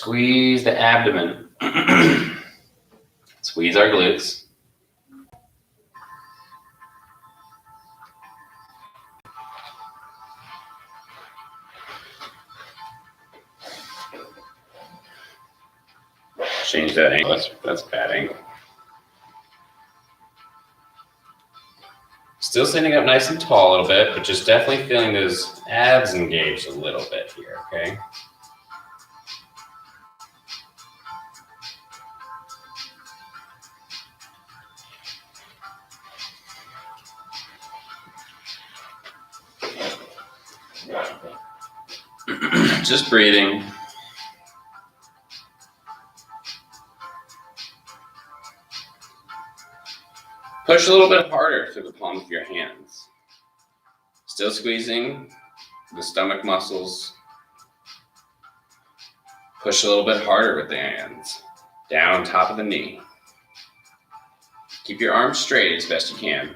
Squeeze the abdomen. Squeeze our glutes. Change that angle. That's a bad angle. Still sitting up nice and tall a little bit, but just definitely feeling those abs engaged a little bit here, okay? Just breathing. Push a little bit harder through the palms of your hands. Still squeezing the stomach muscles. Push a little bit harder with the hands. Down on top of the knee. Keep your arms straight as best you can.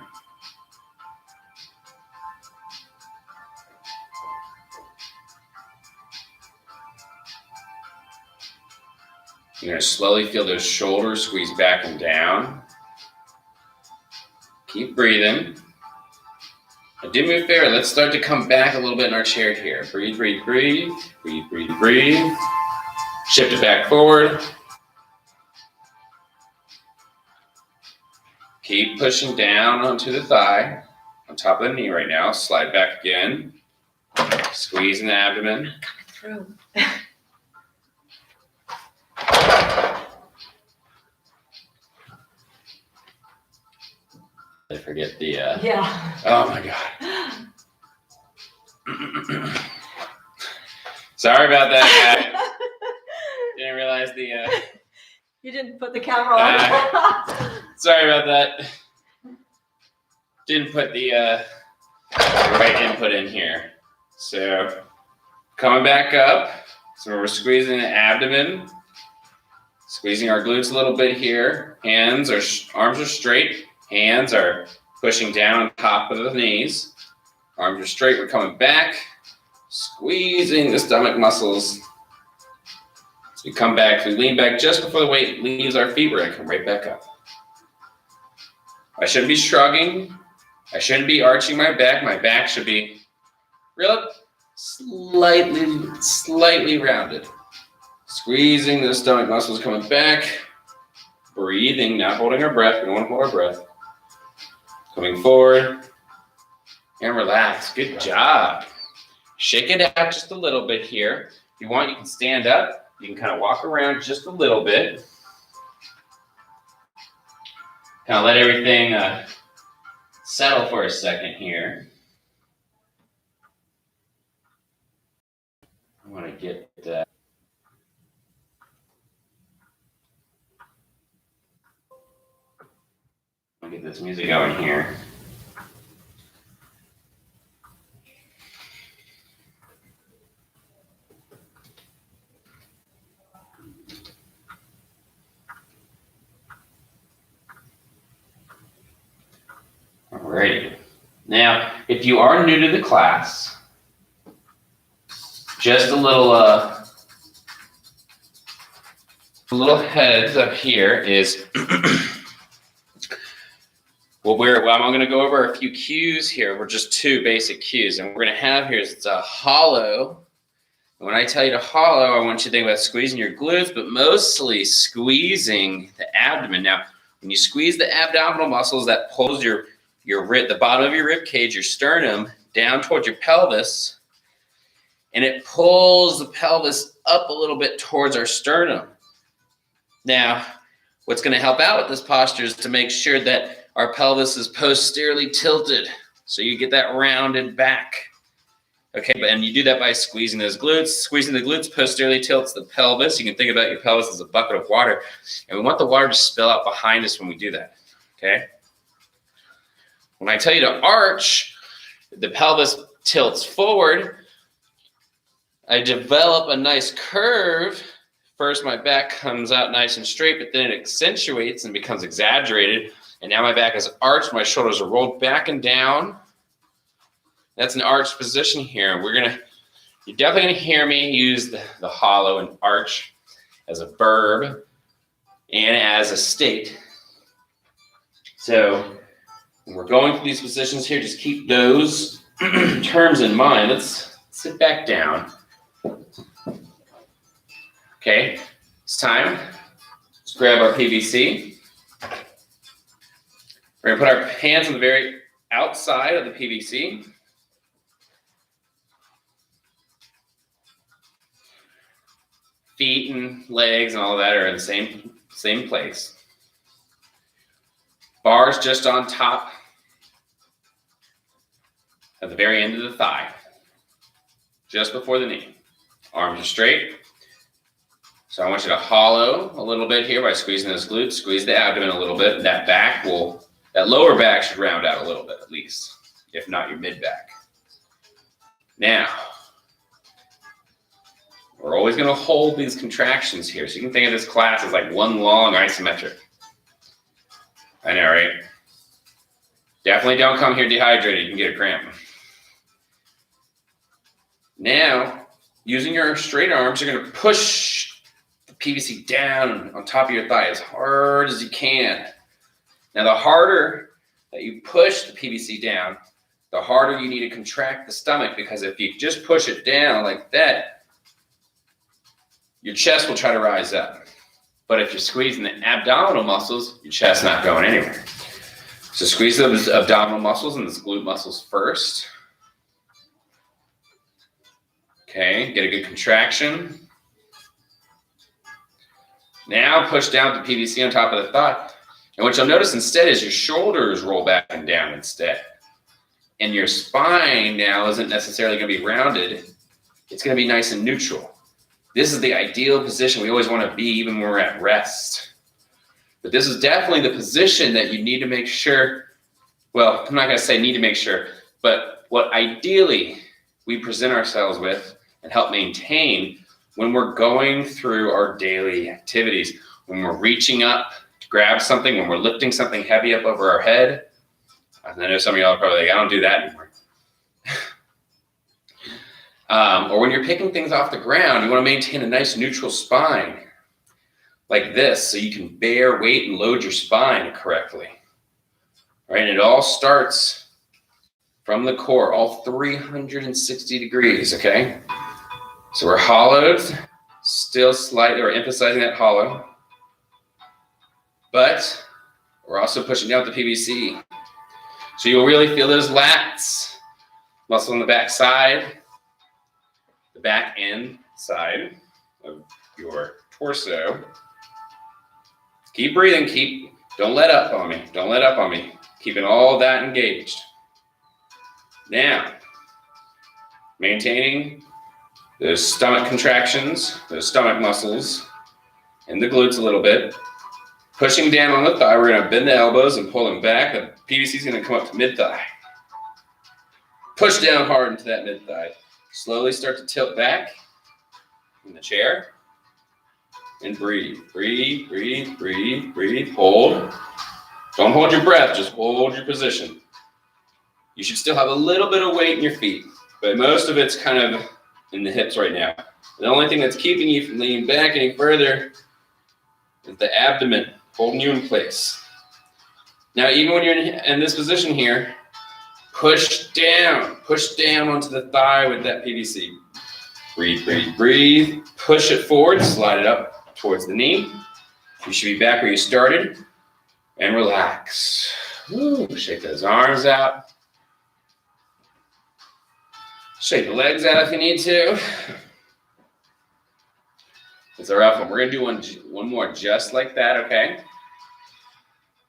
You're going to slowly feel those shoulders squeeze back and down. Keep breathing. Now do me a favor, let's start to come back a little bit in our chair here. Breathe, breathe, breathe. Breathe, breathe, breathe. Shift it back forward. Keep pushing down onto the thigh, on top of the knee right now. Slide back again. Squeezing the abdomen. Coming through. I forget the, yeah. Oh my God. Sorry about that, guys. Didn't realize the, You didn't put the camera on. Sorry about that. Didn't put the right input in here. So, coming back up. So we're squeezing the abdomen. Squeezing our glutes a little bit here. Arms are straight. Hands are pushing down on top of the knees. Arms are straight, we're coming back. Squeezing the stomach muscles. As we come back, we lean back just before the weight leaves our feet, we're gonna come right back up. I shouldn't be shrugging. I shouldn't be arching my back. My back should be real slightly rounded. Squeezing the stomach muscles, coming back. Breathing, not holding our breath. We don't want to hold our breath. Coming forward and relax. Good job. Shake it out just a little bit here. If you want, you can stand up. You can kind of walk around just a little bit. Kind of let everything settle for a second here. I want to get get this music going here. Alrighty. Now, if you are new to the class, just a little heads up here is I'm going to go over a few cues here. We're just two basic cues. And what we're going to have here is it's a hollow. And when I tell you to hollow, I want you to think about squeezing your glutes, but mostly squeezing the abdomen. Now, when you squeeze the abdominal muscles, that pulls the bottom of your rib cage, your sternum, down towards your pelvis. And it pulls the pelvis up a little bit towards our sternum. Now, what's going to help out with this posture is to make sure that our pelvis is posteriorly tilted, so you get that rounded back. Okay, and you do that by squeezing those glutes. Squeezing the glutes posteriorly tilts the pelvis. You can think about your pelvis as a bucket of water, and we want the water to spill out behind us when we do that, okay? When I tell you to arch, the pelvis tilts forward. I develop a nice curve. First, my back comes out nice and straight, but then it accentuates and becomes exaggerated. And now my back is arched, my shoulders are rolled back and down. That's an arched position here. You're definitely gonna hear me use the hollow and arch as a verb and as a state. So when we're going through these positions here, just keep those terms in mind. Let's sit back down. Okay, it's time. Let's grab our PVC. We're gonna put our hands on the very outside of the PVC. Feet and legs and all of that are in the same place. Bars just on top at the very end of the thigh, just before the knee. Arms are straight. So I want you to hollow a little bit here by squeezing those glutes. Squeeze the abdomen a little bit. That lower back should round out a little bit at least, if not your mid back. Now, we're always going to hold these contractions here. So you can think of this class as like one long isometric. I know, right? Definitely don't come here dehydrated. You can get a cramp. Now, using your straight arms, you're going to push the PVC down on top of your thigh as hard as you can. Now, the harder that you push the PVC down, the harder you need to contract the stomach, because if you just push it down like that, your chest will try to rise up. But if you're squeezing the abdominal muscles, your chest's not going anywhere. So squeeze those abdominal muscles and those glute muscles first. Okay, get a good contraction. Now push down the PVC on top of the thigh. And what you'll notice instead is your shoulders roll back and down instead. And your spine now isn't necessarily going to be rounded. It's going to be nice and neutral. This is the ideal position we always want to be, even when we're at rest. But this is definitely the position that you need to make sure, well, I'm not going to say need to make sure, but what ideally we present ourselves with and help maintain when we're going through our daily activities, when we're reaching up to grab something, when we're lifting something heavy up over our head. I know some of y'all are probably like, I don't do that anymore. Or when you're picking things off the ground, you want to maintain a nice neutral spine like this so you can bear weight and load your spine correctly. Right? And it all starts from the core, all 360 degrees, okay? So we're hollowed, still slightly, or emphasizing that hollow, but we're also pushing down the PVC. So you'll really feel those lats, muscle on the back side, the back end side of your torso. Keep breathing, don't let up on me, don't let up on me. Keeping all that engaged. Now, maintaining those stomach contractions, those stomach muscles, and the glutes a little bit. Pushing down on the thigh, we're gonna bend the elbows and pull them back. The PVC is gonna come up to mid-thigh. Push down hard into that mid-thigh. Slowly start to tilt back in the chair. And breathe, breathe, breathe, breathe, breathe, hold. Don't hold your breath, just hold your position. You should still have a little bit of weight in your feet, but most of it's kind of in the hips right now. The only thing that's keeping you from leaning back any further is the abdomen holding you in place. Now, even when you're in this position here, push down onto the thigh with that PVC. Breathe, breathe, breathe. Push it forward, slide it up towards the knee. You should be back where you started. And relax. Woo, shake those arms out. Shake the legs out if you need to. It's a rough one. We're going to do one more just like that, okay?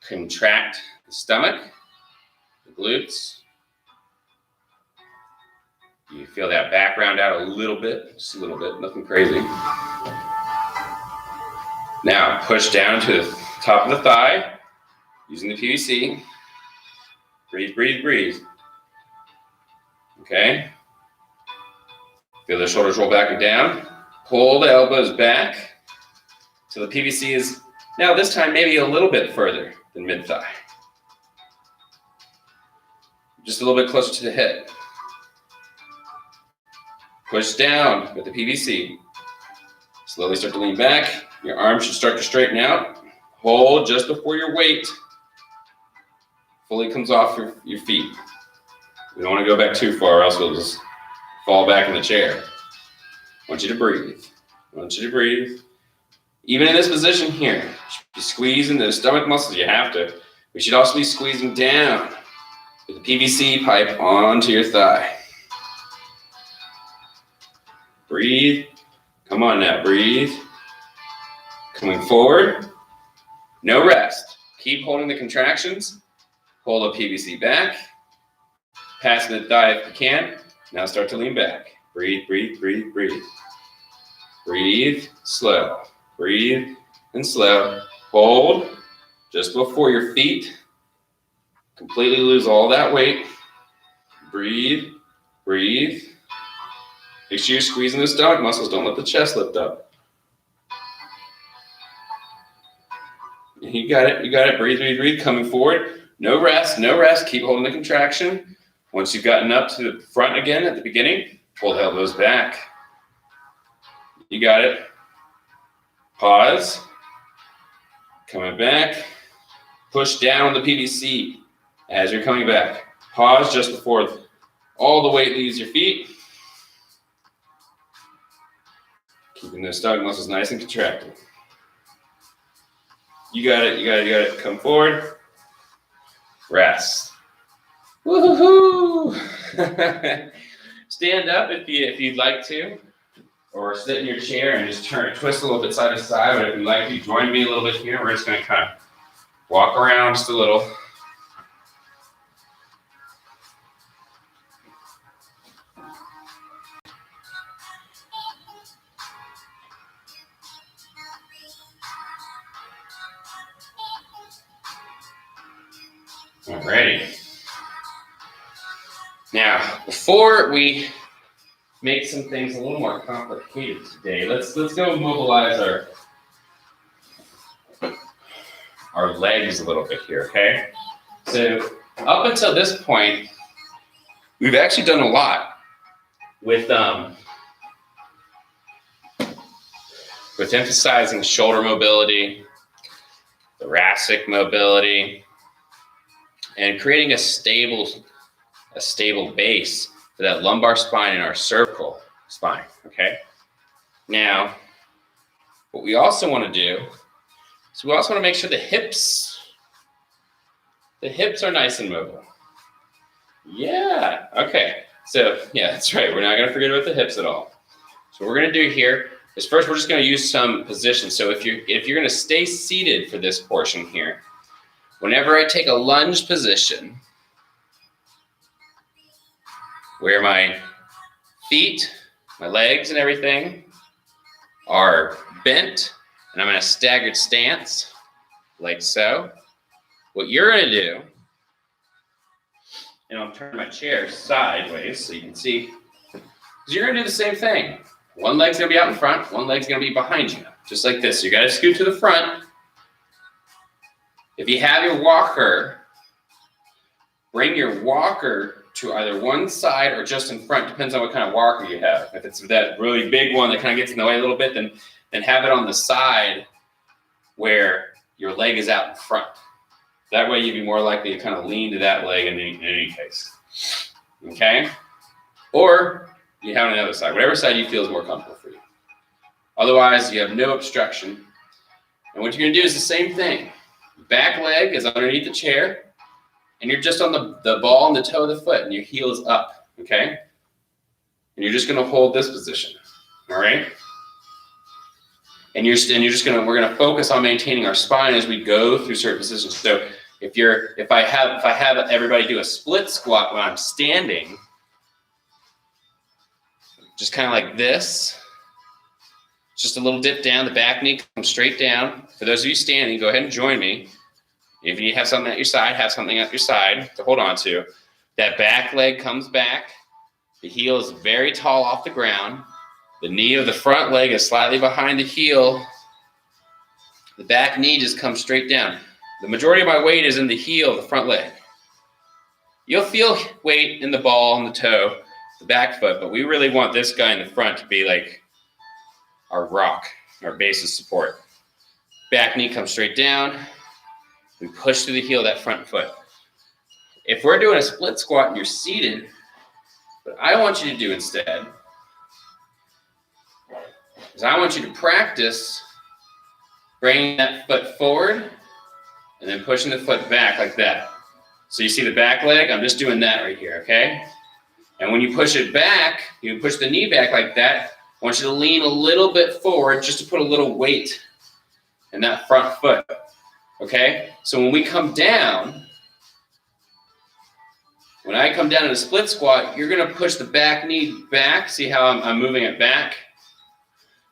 Contract the stomach, the glutes. You feel that back round out a little bit, just a little bit, nothing crazy. Now push down to the top of the thigh using the PVC. Breathe, breathe, breathe. Okay. Feel the shoulders roll back and down. Pull the elbows back till the PVC is now this time maybe a little bit further than mid-thigh. Just a little bit closer to the hip. Push down with the PVC. Slowly start to lean back. Your arms should start to straighten out. Hold just before your weight fully comes off your feet. We don't want to go back too far, or else we'll just fall back in the chair. I want you to breathe. I want you to breathe. Even in this position here, you should be squeezing those stomach muscles. You have to. We should also be squeezing down with the PVC pipe onto your thigh. Breathe. Come on now, breathe. Coming forward. No rest. Keep holding the contractions. Hold the PVC back. Passing the thigh if you can. Now start to lean back. Breathe, breathe, breathe, breathe. Breathe, slow. Breathe and slow. Hold just before your feet completely lose all that weight. Breathe, breathe. Make sure you're squeezing the stomach muscles. Don't let the chest lift up. You got it, you got it. Breathe, breathe, breathe. Coming forward. No rest, no rest. Keep holding the contraction. Once you've gotten up to the front again at the beginning, pull the elbows back. You got it. Pause. Coming back. Push down on the PVC as you're coming back. Pause just before all the weight leaves your feet. Keeping those stomach muscles nice and contracted. You got it, you got it, you got it. Come forward. Rest. Woo-hoo-hoo! Stand up if you'd like to, or sit in your chair and just twist a little bit side to side. But if you'd like to, join me a little bit here. We're just going to kind of walk around just a little. Alrighty. Now, before we make some things a little more complicated today, let's go mobilize our legs a little bit here, okay? So up until this point, we've actually done a lot with emphasizing shoulder mobility, thoracic mobility, and creating a stable base for that lumbar spine and our cervical spine, okay? Now, what we also want to do is we also want to make sure the hips are nice and mobile. Yeah, okay. So, yeah, that's right. We're not going to forget about the hips at all. So what we're going to do here is first we're just going to use some positions. So if you're going to stay seated for this portion here, whenever I take a lunge position, where my feet, my legs and everything are bent, and I'm in a staggered stance, like so. What you're gonna do, and I'll turn my chair sideways so you can see, is you're gonna do the same thing. One leg's gonna be out in front, one leg's gonna be behind you, just like this. You gotta scoot to the front. If you have your walker, bring your walker to either one side or just in front, depends on what kind of walker you have. If it's that really big one that kind of gets in the way a little bit, then have it on the side where your leg is out in front. That way you'd be more likely to kind of lean to that leg in any case. Okay? Or you have it on the other side, whatever side you feel is more comfortable for you. Otherwise, you have no obstruction. And what you're gonna do is the same thing. Back leg is underneath the chair, and you're just on the ball and the toe of the foot, and your heel is up, okay? And you're just gonna hold this position, all right? And we're gonna focus on maintaining our spine as we go through certain positions. So if I have everybody do a split squat when I'm standing, just kind of like this, just a little dip down, the back knee comes straight down. For those of you standing, go ahead and join me. If you have something at your side, have something at your side to hold on to. That back leg comes back. The heel is very tall off the ground. The knee of the front leg is slightly behind the heel. The back knee just comes straight down. The majority of my weight is in the heel of the front leg. You'll feel weight in the ball and the toe, the back foot, but we really want this guy in the front to be like our rock, our base of support. Back knee comes straight down. We push through the heel of that front foot. If we're doing a split squat and you're seated, what I want you to do instead is I want you to practice bringing that foot forward and then pushing the foot back like that. So you see the back leg? I'm just doing that right here, okay? And when you push it back, you push the knee back like that, I want you to lean a little bit forward just to put a little weight in that front foot, okay? So when we come down, when I come down in a split squat, you're gonna push the back knee back. See how I'm moving it back?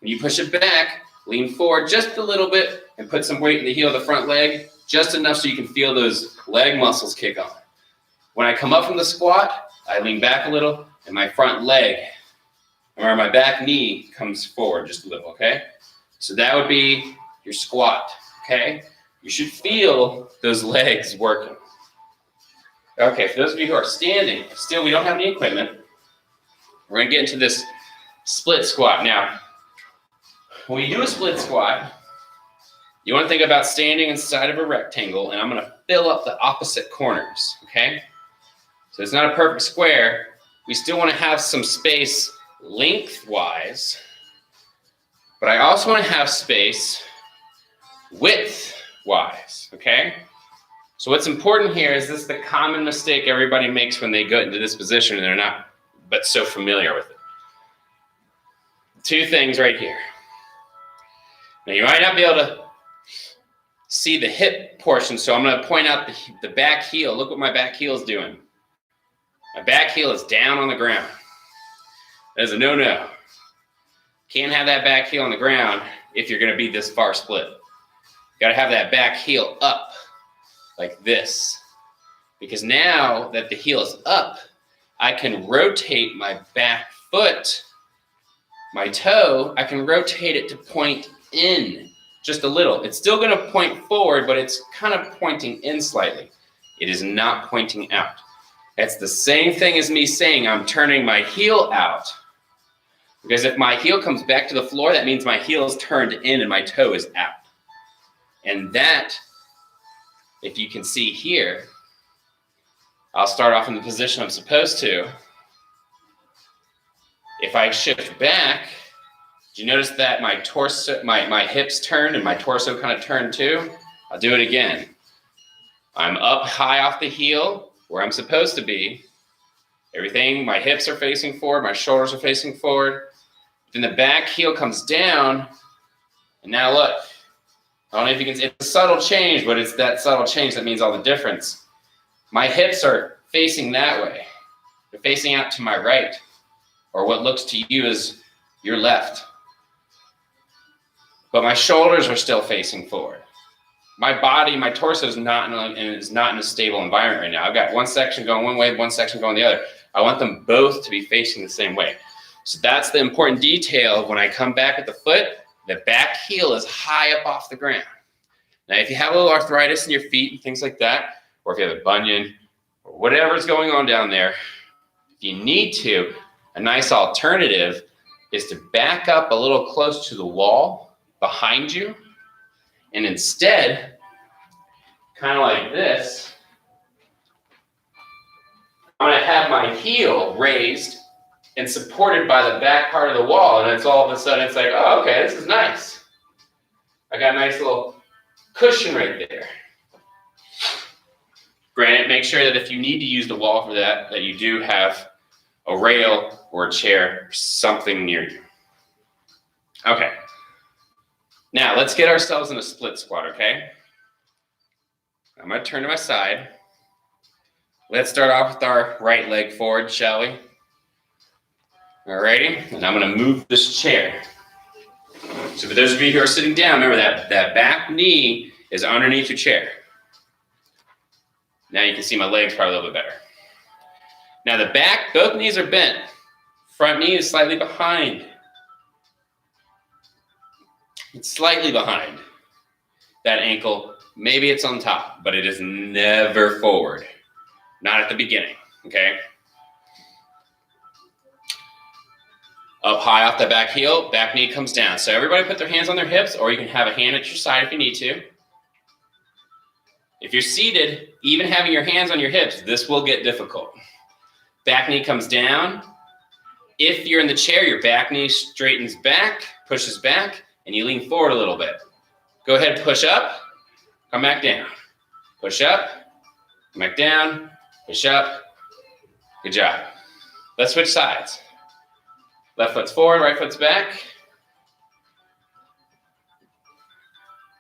When you push it back, lean forward just a little bit and put some weight in the heel of the front leg, just enough so you can feel those leg muscles kick on. When I come up from the squat, I lean back a little and my front leg, or my back knee comes forward just a little, okay? So that would be your squat, okay? You should feel those legs working. Okay, for those of you who are standing, still we don't have any equipment. We're gonna get into this split squat. Now, when you do a split squat, you wanna think about standing inside of a rectangle, and I'm gonna fill up the opposite corners, okay? So it's not a perfect square. We still wanna have some space lengthwise, but I also wanna have space widthwise, okay? So what's important here is this is the common mistake everybody makes when they go into this position and they're not but so familiar with it. Two things right here. Now you might not be able to see the hip portion, so I'm going to point out the back heel. Look what my back heel is doing. My back heel is down on the ground. That is a no-no. Can't have that back heel on the ground if you're going to be this far split. You got to have that back heel up. Like this, because now that the heel is up, I can rotate my back foot, my toe, I can rotate it to point in just a little. It's still going to point forward, but it's kind of pointing in slightly. It is not pointing out. That's the same thing as me saying I'm turning my heel out, because if my heel comes back to the floor, that means my heel is turned in and my toe is out. And that, if you can see here, I'll start off in the position I'm supposed to. If I shift back, do you notice that my torso, my hips turned and my torso kind of turned too? I'll do it again. I'm up high off the heel where I'm supposed to be. Everything, my hips are facing forward, my shoulders are facing forward. Then the back heel comes down, and now look. I don't know if you can see, it's a subtle change, but it's that subtle change that means all the difference. My hips are facing that way. They're facing out to my right, or what looks to you as your left. But my shoulders are still facing forward. My body, my torso is not in a stable environment right now. I've got one section going one way, one section going the other. I want them both to be facing the same way. So that's the important detail. When I come back at the foot, the back heel is high up off the ground. Now, if you have a little arthritis in your feet and things like that, or if you have a bunion, or whatever's going on down there, if you need to, a nice alternative is to back up a little close to the wall behind you, and instead, kind of like this, I'm going to have my heel raised and supported by the back part of the wall, and it's all of a sudden, it's like, oh, okay, this is nice. I got a nice little cushion right there. Granted, make sure that if you need to use the wall for that, that you do have a rail or a chair or something near you. Okay. Now, let's get ourselves in a split squat, okay? I'm going to turn to my side. Let's start off with our right leg forward, shall we? Alrighty, and I'm going to move this chair. So for those of you who are sitting down, remember that back knee is underneath your chair. Now you can see my legs probably a little bit better. Now the back, both knees are bent. Front knee is slightly behind. It's slightly behind that ankle. Maybe it's on top, but it is never forward. Not at the beginning, okay? Up high off the back heel, back knee comes down. So everybody put their hands on their hips, or you can have a hand at your side if you need to. If you're seated, even having your hands on your hips, this will get difficult. Back knee comes down. If you're in the chair, your back knee straightens back, pushes back, and you lean forward a little bit. Go ahead and push up, come back down. Push up, come back down, push up. Good job. Let's switch sides. Left foot's forward, right foot's back.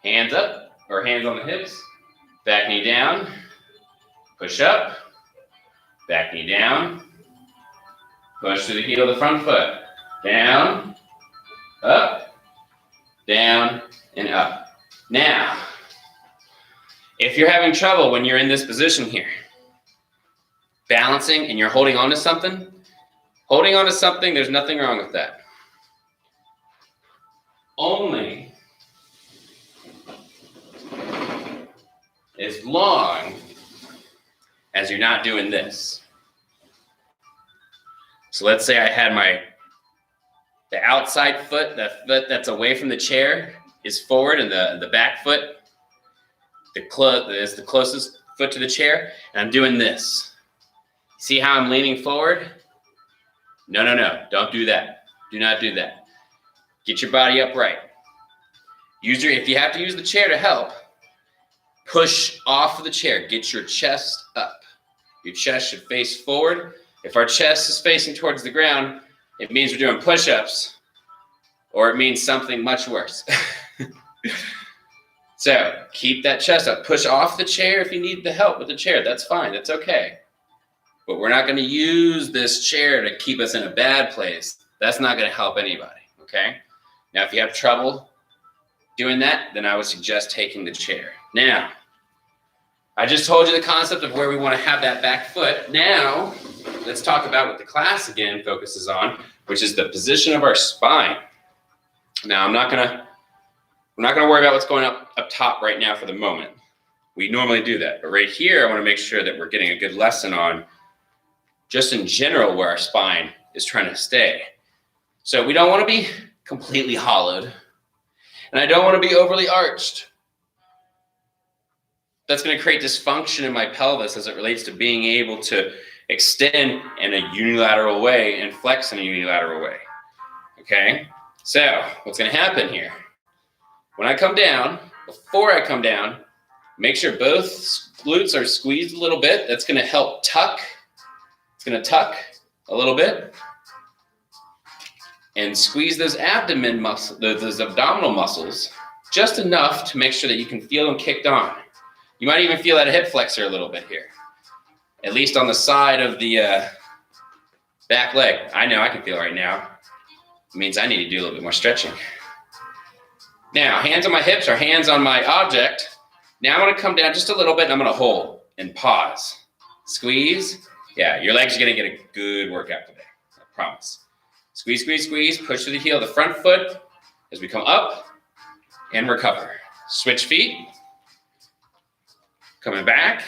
Hands up, or hands on the hips. Back knee down, push up, back knee down, push to the heel of the front foot, down, up, down, and up. Now, if you're having trouble when you're in this position here, balancing and you're holding on to something, there's nothing wrong with that. Only as long as you're not doing this. So let's say I had the outside foot, the foot that's away from the chair is forward, and the back foot is the closest foot to the chair, and I'm doing this. See how I'm leaning forward? No, don't do that. Do not do that. Get your body upright. If you have to use the chair to help, push off of the chair. Get your chest up. Your chest should face forward. If our chest is facing towards the ground, it means we're doing push-ups, or it means something much worse. So keep that chest up. Push off the chair if you need the help with the chair. That's fine. That's okay. But we're not going to use this chair to keep us in a bad place. That's not going to help anybody, okay? Now, if you have trouble doing that, then I would suggest taking the chair. Now, I just told you the concept of where we want to have that back foot. Now, let's talk about what the class again focuses on, which is the position of our spine. Now, we're not gonna worry about what's going up top right now for the moment. We normally do that, but right here, I want to make sure that we're getting a good lesson on just in general where our spine is trying to stay. So we don't want to be completely hollowed, and I don't want to be overly arched. That's going to create dysfunction in my pelvis as it relates to being able to extend in a unilateral way and flex in a unilateral way. Okay? So, what's going to happen here? When I come down, before I come down, make sure both glutes are squeezed a little bit. That's going to help tuck. It's going to tuck a little bit. And squeeze those abdomen muscles, those abdominal muscles, just enough to make sure that you can feel them kicked on. You might even feel that hip flexor a little bit here, at least on the side of the back leg. I know I can feel it right now. It means I need to do a little bit more stretching. Now, hands on my hips or hands on my object. Now I'm going to come down just a little bit, and I'm going to hold and pause. Squeeze. Yeah, your legs are going to get a good workout today. I promise. Squeeze, squeeze, squeeze. Push to the heel of the front foot as we come up and recover. Switch feet. Coming back.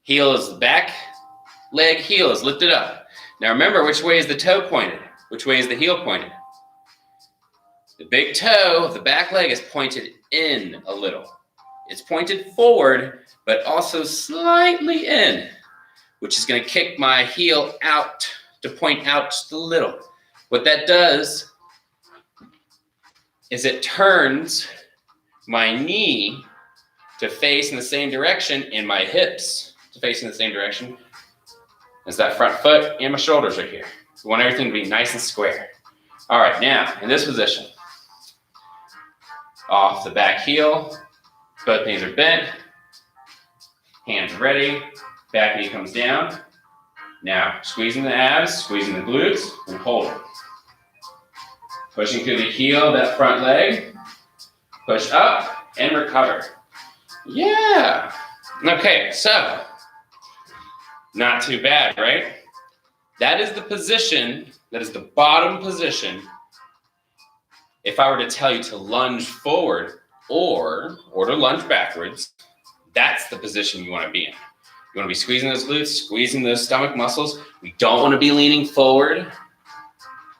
Heel is the back. Leg, heel is lifted up. Now remember, which way is the toe pointed? Which way is the heel pointed? The big toe of the back leg is pointed in a little. It's pointed forward, but also slightly in, which is going to kick my heel out to point out just a little. What that does is it turns my knee to face in the same direction and my hips to face in the same direction as that front foot and my shoulders right here. We want everything to be nice and square. All right, now in this position, off the back heel, both knees are bent, hands ready, back knee comes down. Now, squeezing the abs, squeezing the glutes, and hold it. Pushing through the heel of that front leg, push up and recover. Yeah. Okay, so, not too bad, right? That is the position, that is the bottom position. If I were to tell you to lunge forward or to lunge backwards, that's the position you want to be in. You want to be squeezing those glutes, squeezing those stomach muscles. We don't want to be leaning forward.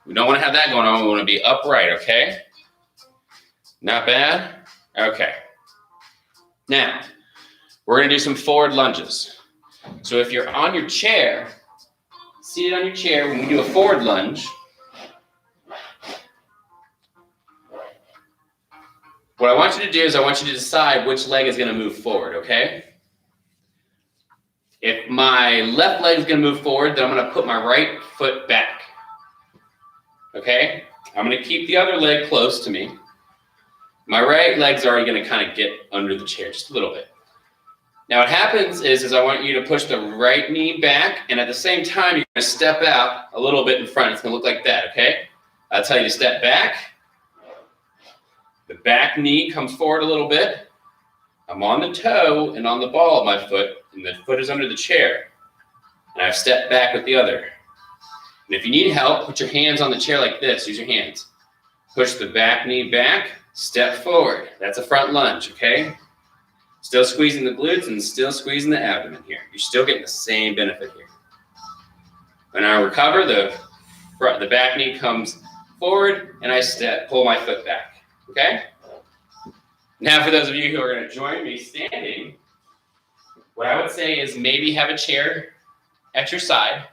We don't want to have that going on. We want to be upright, okay? Not bad? Okay. Now, we're going to do some forward lunges. So if you're on your chair, seated on your chair, when we do a forward lunge, what I want you to do is I want you to decide which leg is going to move forward, okay? If my left leg is going to move forward, then I'm going to put my right foot back, okay? I'm going to keep the other leg close to me. My right leg's already going to kind of get under the chair just a little bit. Now what happens is I want you to push the right knee back, and at the same time, you're going to step out a little bit in front. It's going to look like that, okay? I'll tell you to step back. The back knee comes forward a little bit. I'm on the toe and on the ball of my foot, and the foot is under the chair. And I've stepped back with the other. And if you need help, put your hands on the chair like this. Use your hands. Push the back knee back, step forward. That's a front lunge, okay? Still squeezing the glutes and still squeezing the abdomen here. You're still getting the same benefit here. When I recover, the back knee comes forward and I pull my foot back, okay? Now for those of you who are going to join me standing, what I would say is maybe have a chair at your side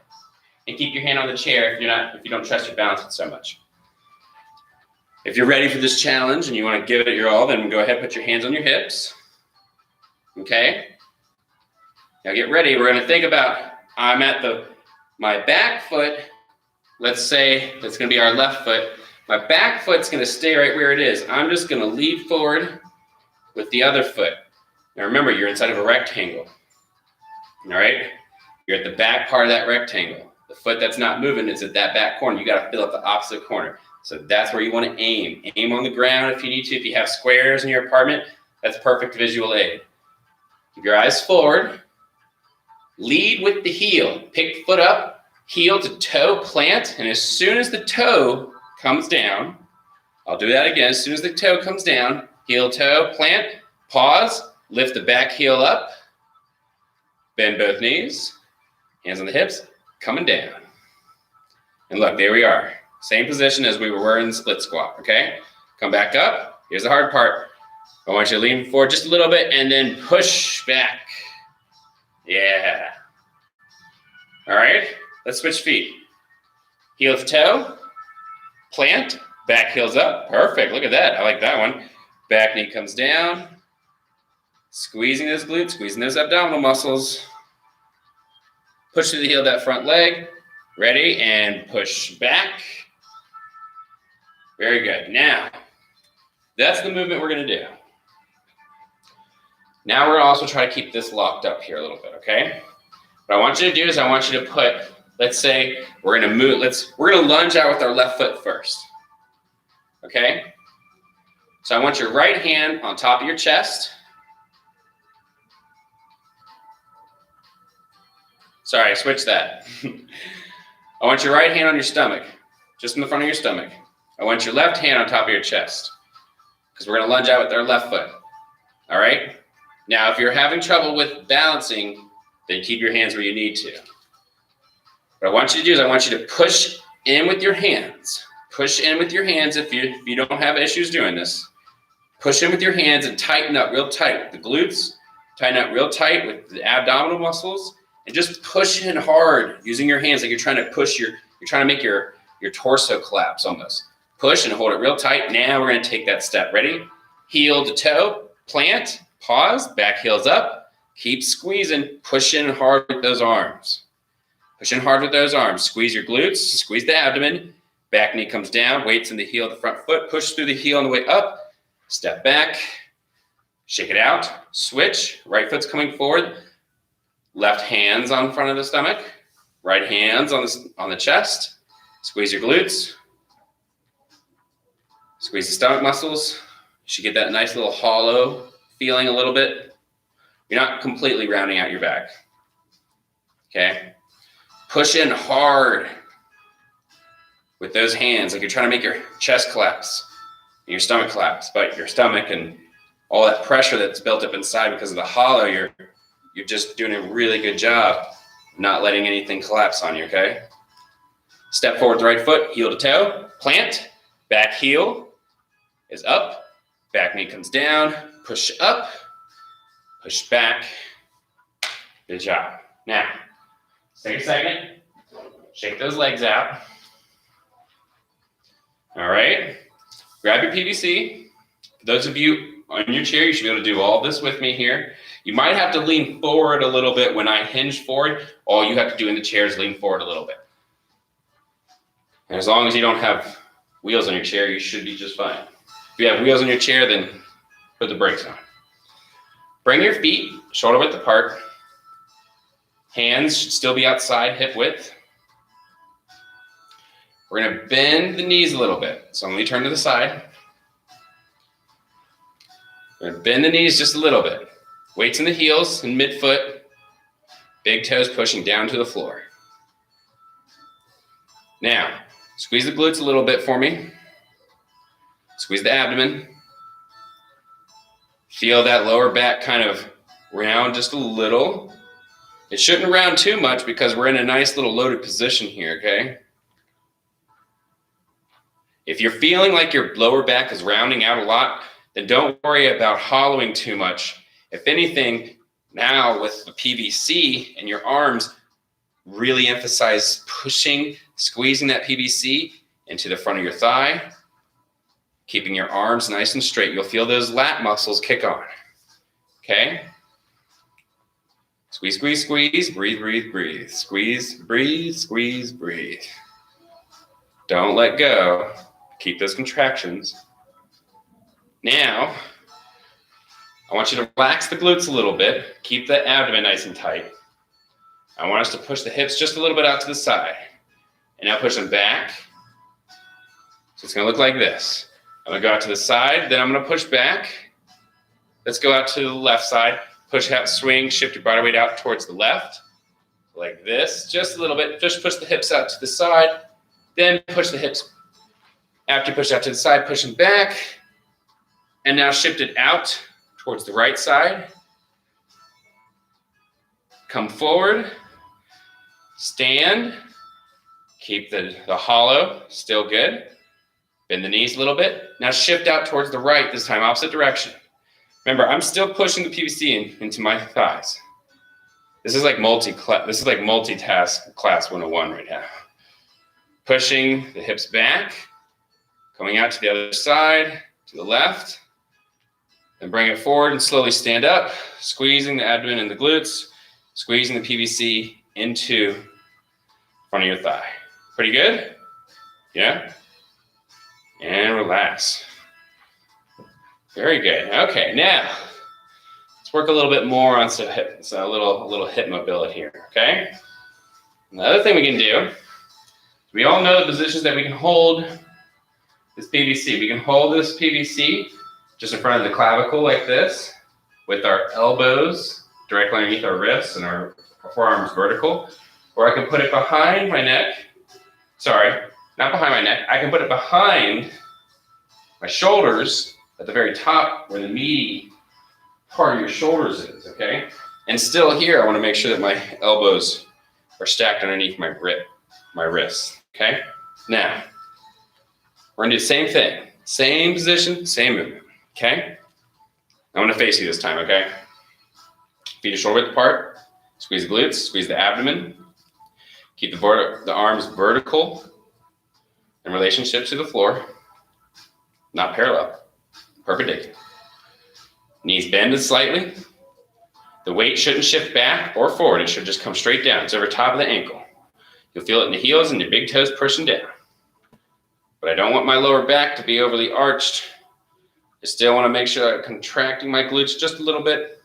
and keep your hand on the chair if you don't trust your balance so much. If you're ready for this challenge and you want to give it your all, then go ahead and put your hands on your hips. Okay? Now get ready. We're going to think about, I'm at my back foot. Let's say that's going to be our left foot. My back foot's going to stay right where it is. I'm just going to lead forward with the other foot. Now remember, you're inside of a rectangle. All right? You're at the back part of that rectangle. The foot that's not moving is at that back corner. You got to fill up the opposite corner. So that's where you want to aim. Aim on the ground if you need to. If you have squares in your apartment, that's perfect visual aid. Keep your eyes forward. Lead with the heel. Pick foot up, heel to toe, plant, and as soon as the toe comes down, I'll do that again. As soon as the toe comes down, heel, toe, plant, pause, lift the back heel up, bend both knees, hands on the hips, coming down. And look, there we are. Same position as we were in the split squat, okay? Come back up. Here's the hard part. I want you to lean forward just a little bit and then push back. Yeah. All right, let's switch feet. Heel to toe, plant, back heels up. Perfect, look at that. I like that one. Back knee comes down. Squeezing those glutes, squeezing those abdominal muscles. Push through the heel of that front leg. Ready, and push back. Very good. Now, that's the movement we're going to do. Now we're going to also try to keep this locked up here a little bit, okay? What I want you to do is I want you to put, let's say we're going to move, we're going to lunge out with our left foot first, okay? So I want your right hand on top of your chest. Sorry, I switched that. I want your right hand on your stomach, just in the front of your stomach. I want your left hand on top of your chest because we're going to lunge out with our left foot, all right? Now, if you're having trouble with balancing, then keep your hands where you need to. What I want you to do is I want you to push in with your hands. Push in with your hands if you don't have issues doing this. Push in with your hands and tighten up real tight with the glutes. Tighten up real tight with the abdominal muscles. And just push in hard using your hands like you're trying to push you're trying to make your torso collapse almost. Push and hold it real tight. Now we're going to take that step. Ready? Heel to toe, plant, pause, back heels up. Keep squeezing. Push in hard with those arms. Push in hard with those arms. Squeeze your glutes, squeeze the abdomen. Back knee comes down, weights in the heel of the front foot. Push through the heel on the way up. Step back. Shake it out. Switch. Right foot's coming forward. Left hand's on front of the stomach. Right hand's on the chest. Squeeze your glutes. Squeeze the stomach muscles. You should get that nice little hollow feeling a little bit. You're not completely rounding out your back. Okay? Push in hard with those hands like you're trying to make your chest collapse and your stomach collapse, but your stomach and all that pressure that's built up inside because of the hollow, you're just doing a really good job not letting anything collapse on you, okay? Step forward with the right foot, heel to toe, plant, back heel is up, back knee comes down, push up, push back. Good job. Now, take a second, shake those legs out. All right, grab your PVC. For those of you on your chair, you should be able to do all this with me here. You might have to lean forward a little bit when I hinge forward. All you have to do in the chair is lean forward a little bit. And as long as you don't have wheels on your chair, you should be just fine. If you have wheels on your chair, then put the brakes on. Bring your feet shoulder width apart. Hands should still be outside hip width. We're going to bend the knees a little bit. So let me turn to the side. We're going to bend the knees just a little bit. Weights in the heels and midfoot. Big toes pushing down to the floor. Now, squeeze the glutes a little bit for me. Squeeze the abdomen. Feel that lower back kind of round just a little. It shouldn't round too much because we're in a nice little loaded position here, okay? If you're feeling like your lower back is rounding out a lot, then don't worry about hollowing too much. If anything, now with the PVC and your arms, really emphasize pushing, squeezing that PVC into the front of your thigh, keeping your arms nice and straight. You'll feel those lat muscles kick on, okay? Squeeze, squeeze, squeeze, breathe, breathe, breathe. Squeeze, breathe, squeeze, breathe. Don't let go. Keep those contractions. Now, I want you to relax the glutes a little bit. Keep the abdomen nice and tight. I want us to push the hips just a little bit out to the side. And now push them back. So it's going to look like this. I'm going to go out to the side, then I'm going to push back. Let's go out to the left side. Push out, swing, shift your body weight out towards the left. Like this, just a little bit. Just push the hips out to the side. Then push the hips. After you push out to the side, push them back. And now shift it out towards the right side. Come forward. Stand. Keep the hollow still good. Bend the knees a little bit. Now shift out towards the right, this time opposite direction. Remember, I'm still pushing the PVC into my thighs. This is like multitask class 101 right now. Pushing the hips back, coming out to the other side, to the left, then bring it forward and slowly stand up, squeezing the abdomen and the glutes, squeezing the PVC into front of your thigh. Pretty good? Yeah? And relax. Very good. Okay, now let's work a little bit more on some hip, so a little hip mobility here, okay? Another thing we can do, we all know the positions that we can hold this PVC. We can hold this PVC just in front of the clavicle like this, with our elbows directly underneath our wrists and our forearms vertical, or I can put it behind my neck. Sorry, not behind my neck. I can put it behind my shoulders at the very top where the meaty part of your shoulders is, okay? And still here, I want to make sure that my elbows are stacked underneath my wrists, okay? Now, we're going to do the same thing. Same position, same movement, okay? I'm going to face you this time, okay? Feet are shoulder width apart. Squeeze the glutes, squeeze the abdomen. Keep the arms vertical in relationship to the floor, not parallel, perpendicular. Knees bend slightly. The weight shouldn't shift back or forward. It should just come straight down. It's over top of the ankle. You'll feel it in the heels and your big toes pushing down. But I don't want my lower back to be overly arched. I still want to make sure I'm contracting my glutes just a little bit.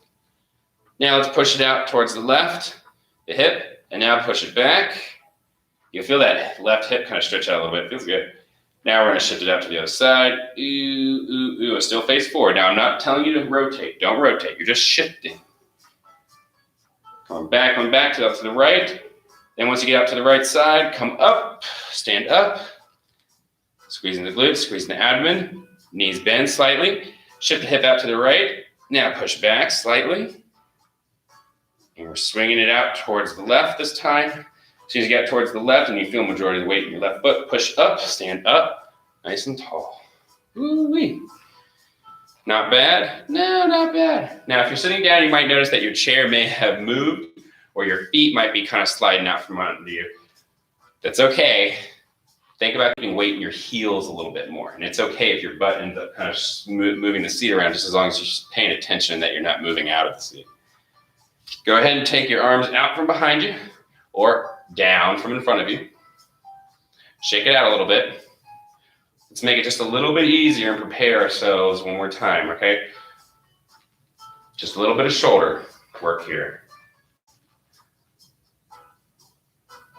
Now let's push it out towards the left, the hip, and now push it back. You'll feel that left hip kind of stretch out a little bit. It feels good. Now we're going to shift it out to the other side. Ooh, ooh, ooh. Still face forward. Now I'm not telling you to rotate. Don't rotate. You're just shifting. Come back to up to the right. Then once you get out to the right side, come up, stand up. Squeezing the glutes, squeezing the abdomen. Knees bend slightly. Shift the hip out to the right. Now push back slightly. And we're swinging it out towards the left this time. soon as you get towards the left and you feel majority of the weight in your left foot, push up, stand up, nice and tall. Woo-wee. Not bad? No, not bad. Now, if you're sitting down, you might notice that your chair may have moved or your feet might be kind of sliding out from under you. That's okay. Think about putting weight in your heels a little bit more. And it's okay if your butt ends up kind of moving the seat around, just as long as you're paying attention that you're not moving out of the seat. Go ahead and take your arms out from behind you or down from in front of you. Shake it out a little bit. Let's make it just a little bit easier and prepare ourselves one more time, okay? Just a little bit of shoulder work here.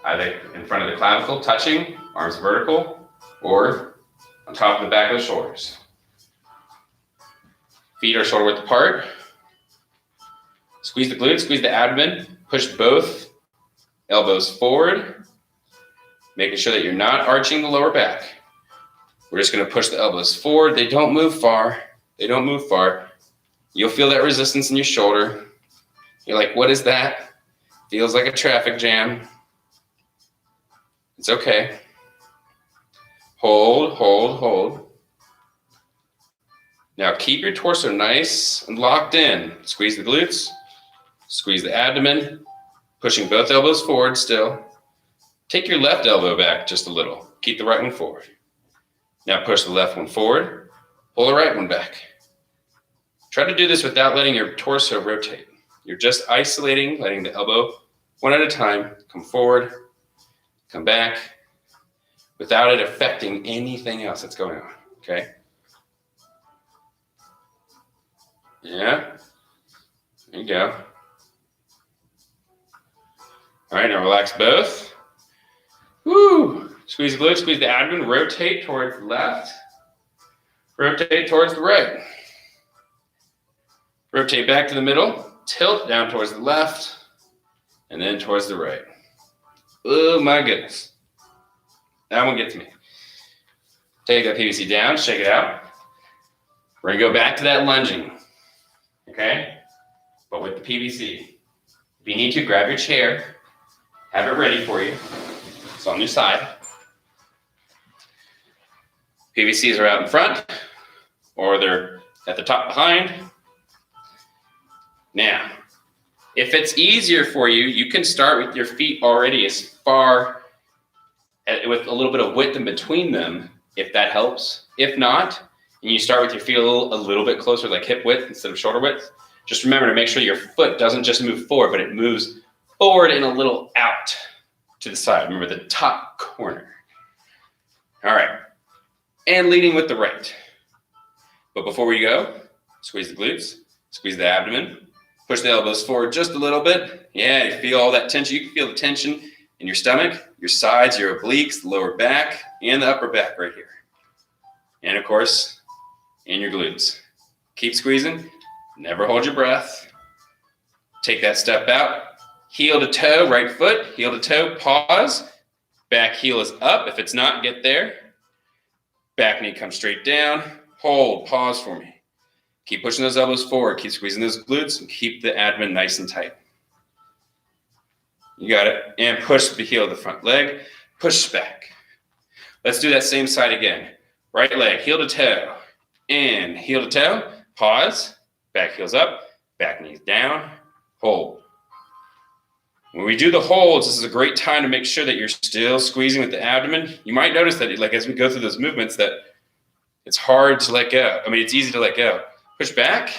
Either in front of the clavicle, touching, arms vertical, or on top of the back of the shoulders. Feet are shoulder width apart. Squeeze the glutes, squeeze the abdomen, push both elbows forward, making sure that you're not arching the lower back. We're just gonna push the elbows forward. They don't move far. They don't move far. You'll feel that resistance in your shoulder. You're like, what is that? Feels like a traffic jam. It's okay. Hold, hold, hold. Now keep your torso nice and locked in. Squeeze the glutes, squeeze the abdomen, pushing both elbows forward still. Take your left elbow back just a little. Keep the right one forward. Now push the left one forward, pull the right one back. Try to do this without letting your torso rotate. You're just isolating, letting the elbow one at a time come forward, come back, without it affecting anything else that's going on, okay? Yeah, there you go. All right, now relax both. Woo! Squeeze the glutes, squeeze the abdomen, rotate towards the left, rotate towards the right. Rotate back to the middle, tilt down towards the left, and then towards the right. Oh my goodness. That one gets me. Take that PVC down, shake it out. We're gonna go back to that lunging, okay? But with the PVC. If you need to, grab your chair, have it ready for you. It's on your side. PVCs are out in front, or they're at the top behind. Now, if it's easier for you, you can start with your feet already as far, with a little bit of width in between them, if that helps. If not, and you start with your feet a little bit closer, like hip width instead of shoulder width, just remember to make sure your foot doesn't just move forward, but it moves forward and a little out to the side. Remember the top corner. All right, and leading with the right. But before we go, squeeze the glutes, squeeze the abdomen, push the elbows forward just a little bit. Yeah, you feel all that tension. You can feel the tension in your stomach, your sides, your obliques, the lower back, and the upper back right here. And of course, in your glutes. Keep squeezing. Never hold your breath. Take that step out. Heel to toe, right foot, heel to toe, pause. Back heel is up. If it's not, get there. Back knee comes straight down. Hold, pause for me. Keep pushing those elbows forward. Keep squeezing those glutes and keep the abdomen nice and tight. You got it. And push the heel of the front leg. Push back. Let's do that same side again. Right leg, heel to toe. In, heel to toe. Pause. Back heel's up. Back knee's down. Hold. When we do the holds, this is a great time to make sure that you're still squeezing with the abdomen. You might notice that, like, as we go through those movements, that it's hard to let go. I mean, it's easy to let go. Push back.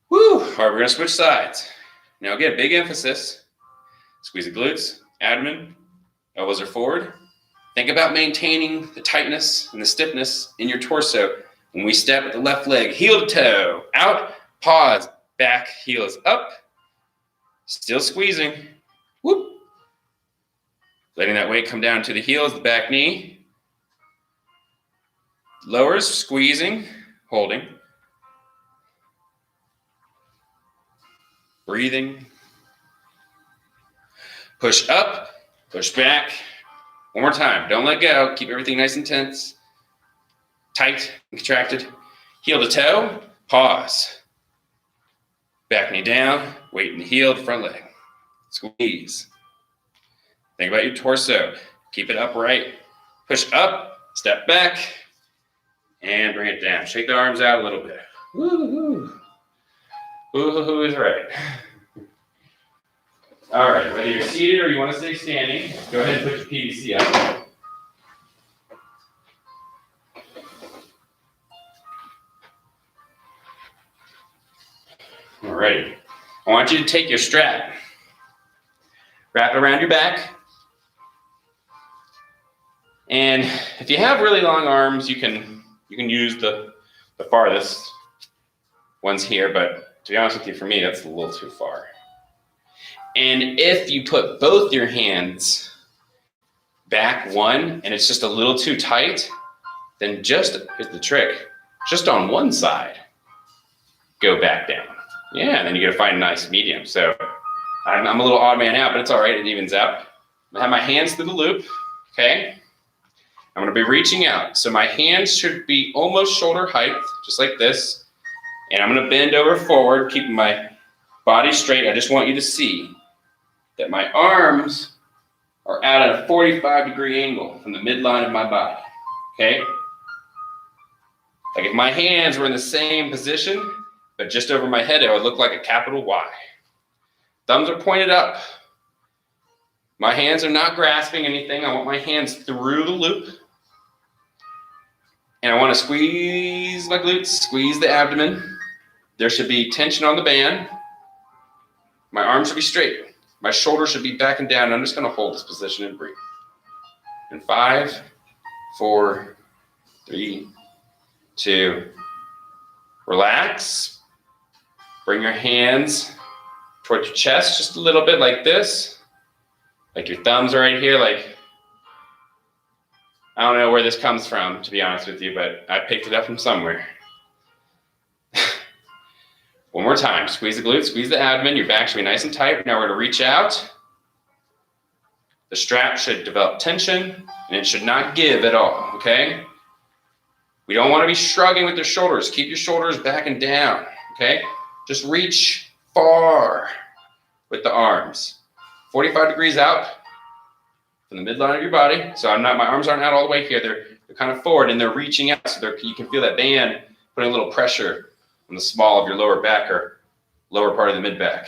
Woo! All right, we're gonna switch sides. Now again, big emphasis. Squeeze the glutes, abdomen, elbows are forward. Think about maintaining the tightness and the stiffness in your torso. When we step with the left leg, heel to toe, out, pause, back heel is up. Still squeezing. Whoop. Letting that weight come down to the heels, the back knee. Lowers, squeezing, holding. Breathing. Push up, push back. One more time. Don't let go. Keep everything nice and tense. Tight and contracted. Heel to toe, pause. Back knee down, weight in the heel, the front leg. squeeze. Think about your torso. Keep it upright. Push up, step back, and bring it down. Shake the arms out a little bit. Woo-hoo. Woo-hoo is right. All right, whether you're seated or you want to stay standing, go ahead and put your PVC up. All right. I want you to take your strap, wrap it around your back, and if you have really long arms, you can use the farthest ones here, but to be honest with you, for me, that's a little too far. And if you put both your hands back one and it's just a little too tight, then here's the trick, just on one side, go back down. Yeah, and then you gotta find a nice medium. So I'm a little odd man out, but it's all right, it evens out. I'm gonna have my hands through the loop, okay? I'm gonna be reaching out. So my hands should be almost shoulder height, just like this. And I'm gonna bend over forward, keeping my body straight. I just want you to see that my arms are out at a 45-degree angle from the midline of my body, okay? Like if my hands were in the same position, but just over my head, it would look like a capital Y. Thumbs are pointed up. My hands are not grasping anything. I want my hands through the loop. And I want to squeeze my glutes, squeeze the abdomen. There should be tension on the band. My arms should be straight. My shoulders should be back and down. I'm just going to hold this position and breathe. And 5, 4, 3, 2, relax. Bring your hands towards your chest just a little bit like this. Like your thumbs are right here. Like, I don't know where this comes from, to be honest with you, but I picked it up from somewhere. One more time, squeeze the glutes, squeeze the abdomen. Your back should be nice and tight. Now we're gonna reach out. The strap should develop tension and it should not give at all, okay? We don't wanna be shrugging with the shoulders. Keep your shoulders back and down, okay? Just reach far with the arms. 45 degrees out from the midline of your body. So my arms aren't out all the way here. They're kind of forward and they're reaching out. So you can feel that band putting a little pressure on the small of your lower back or lower part of the mid back.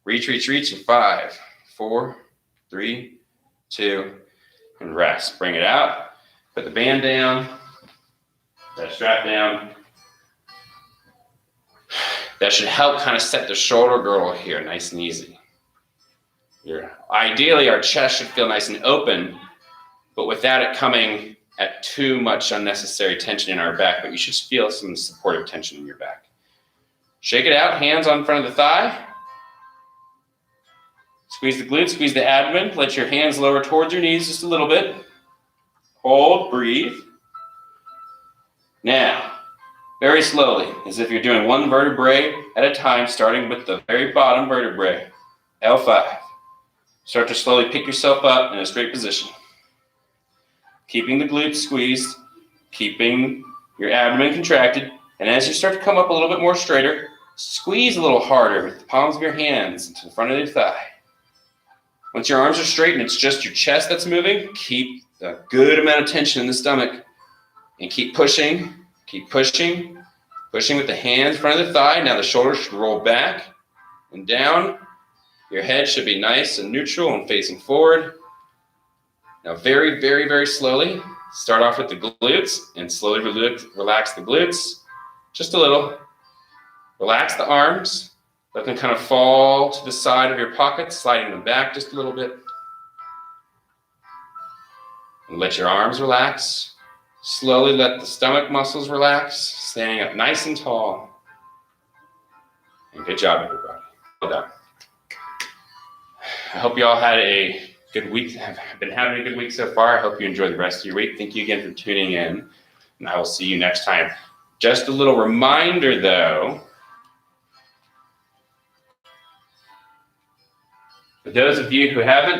Reach, reach, reach in 5, 4, 3, 2, and rest. Bring it out. Put the band down. That strap down. That should help kind of set the shoulder girdle here nice and easy. Ideally, our chest should feel nice and open, but without it coming at too much unnecessary tension in our back, but you should feel some supportive tension in your back. Shake it out, hands on front of the thigh. Squeeze the glutes, squeeze the abdomen. Let your hands lower towards your knees just a little bit. Hold, breathe. Now, very slowly, as if you're doing one vertebrae at a time, starting with the very bottom vertebrae, L5. Start to slowly pick yourself up in a straight position. Keeping the glutes squeezed, keeping your abdomen contracted, and as you start to come up a little bit more straighter, squeeze a little harder with the palms of your hands into the front of your thigh. Once your arms are straight and it's just your chest that's moving, keep a good amount of tension in the stomach and keep pushing with the hands in front of the thigh. Now the shoulders should roll back and down. Your head should be nice and neutral and facing forward. Now very, very, very slowly, start off with the glutes and slowly relax the glutes. Just a little. Relax the arms. Let them kind of fall to the side of your pocket, sliding them back just a little bit. And let your arms relax. Slowly let the stomach muscles relax, standing up nice and tall. And good job, everybody. Well done. I hope you all had a good week. Have been having a good week so far. I hope you enjoy the rest of your week. Thank you again for tuning in, and I will see you next time. Just a little reminder, though. For those of you who haven't